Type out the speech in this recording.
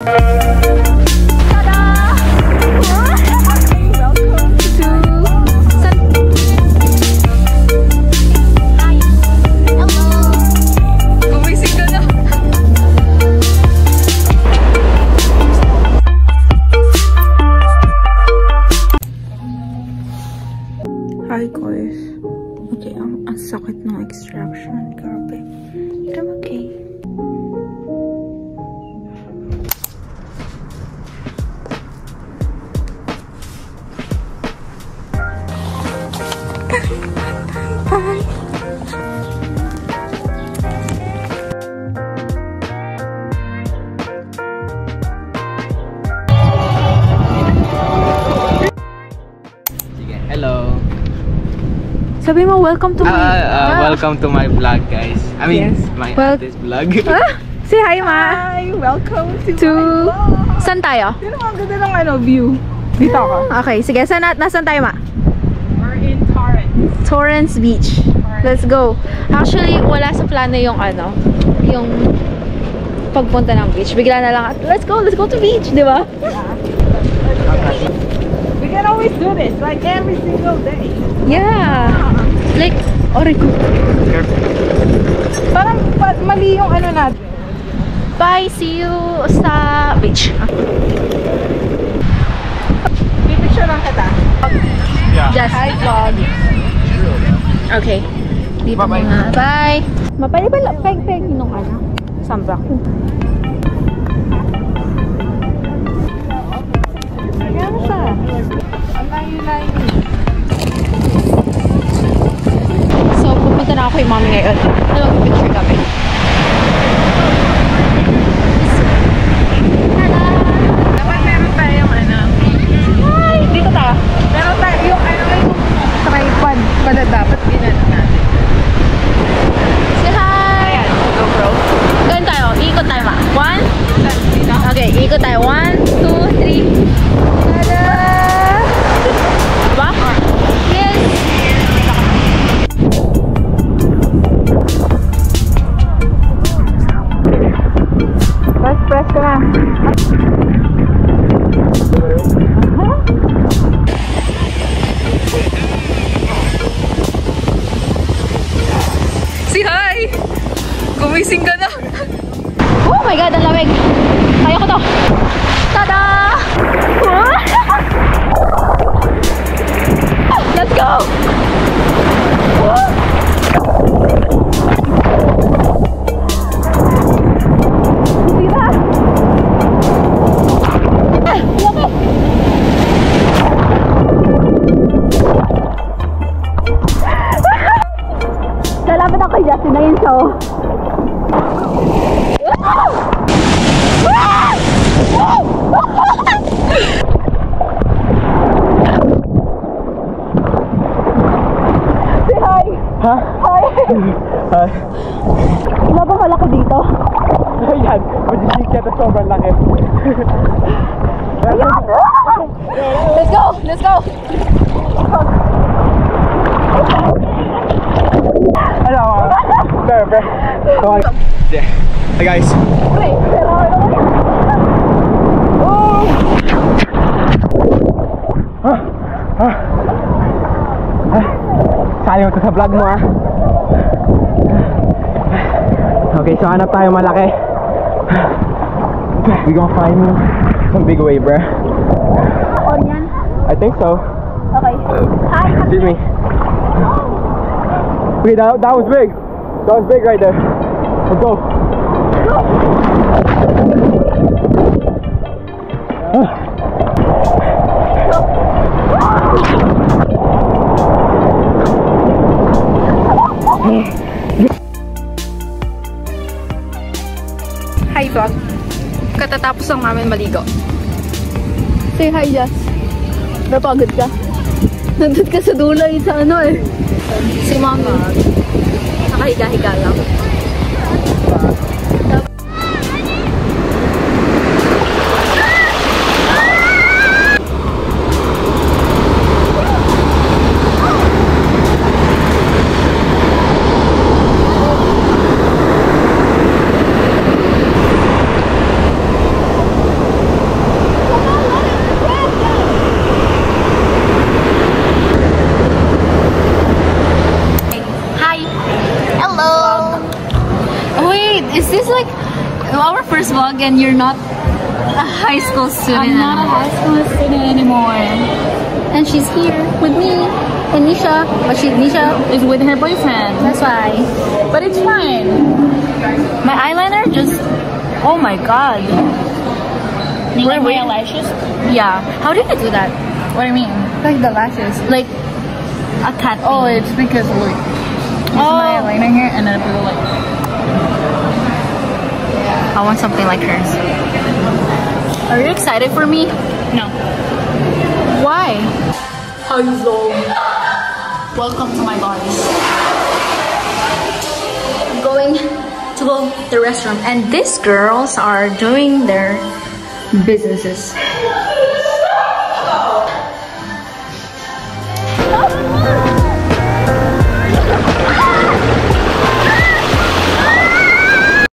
Hi guys. Okay, ang sakit ng extraction. Grabe. Pero okay. Bye. Hello. Sabi mo, welcome to my welcome to my vlog, guys. I mean, yes. my artist vlog. Say hi, Ma. Hi, welcome to my vlog. Saan tayo? Sino ang ganda ng view? Dito ako. Okay, sige. Nasaan tayo, Ma? We're in Torrance. Torrance Beach. Let's go. Actually, wala sa plano yung yung pagpunta ng beach. Bigla na lang, let's go to beach, di ba? Yeah. We can always do this, like every single day. Yeah. Like, Orico. Parang mali yung natin. Bye, see you sa beach. Pipicture lang kita. Yeah. Just Hi, vlog. okay. Dito Bye-bye. muna. Bye. Mapali ba peg nung sambak ko? Ayan siya. Ang layo-layo. So, pupunta na ako kay Mommy ngayon. Mag-picture kami. Dapat meron tayong Hi! Dito tayo. meron tayo yung tripod pala dapat ginano natin. Say hi! Ayan, GoPro. Ganun tayo. Ikot tayo, Ma. 1. Okay, ikot tayo. 1, 2, 3. Tada! Diba? Yes! Press ko na. Say hi! Gumising ka na! Oh my God, ang lamig! Kaya ko to! Tada! Let's go! Lalapit ako kay Justin na yun, so Say hi! Ha? Hi! Hi. wala bang malaki dito? Ayan, mag-isig ka ito sobrang laki. Let's go! Let's go! Ano ako? Perfect. Yeah. Hey guys. Wait, pero oh! Sayang to sa vlog mo ah. Okay, so hanap tayo malaki. We gonna find some big wave, bruh. On yan? I think so. Okay. Hi! Excuse me. Okay, that was big. That was big right there. Let's go. Hi, vlog. Katatapos lang namin maligo. Say hi, Jess. Napagod ka? Nandun ka sa dulo sa Si Mommy. Nakahiga-higa lang. again, you're not a high school student. I'm not a high school student anymore. And she's here with me and Nisha. But Nisha Is with her boyfriend. that's why. But it's fine. My eyeliner just, oh my god. You like my eyelashes? Yeah. How did you do that? What do you mean? Like the lashes. Like a cat. Oh, it's because look. This is my eyeliner here, and then I put it like. I want something like hers. Are you excited for me? No. Why? Hello. Welcome to my bodies. I'm going to go to the restroom, and these girls are doing their businesses.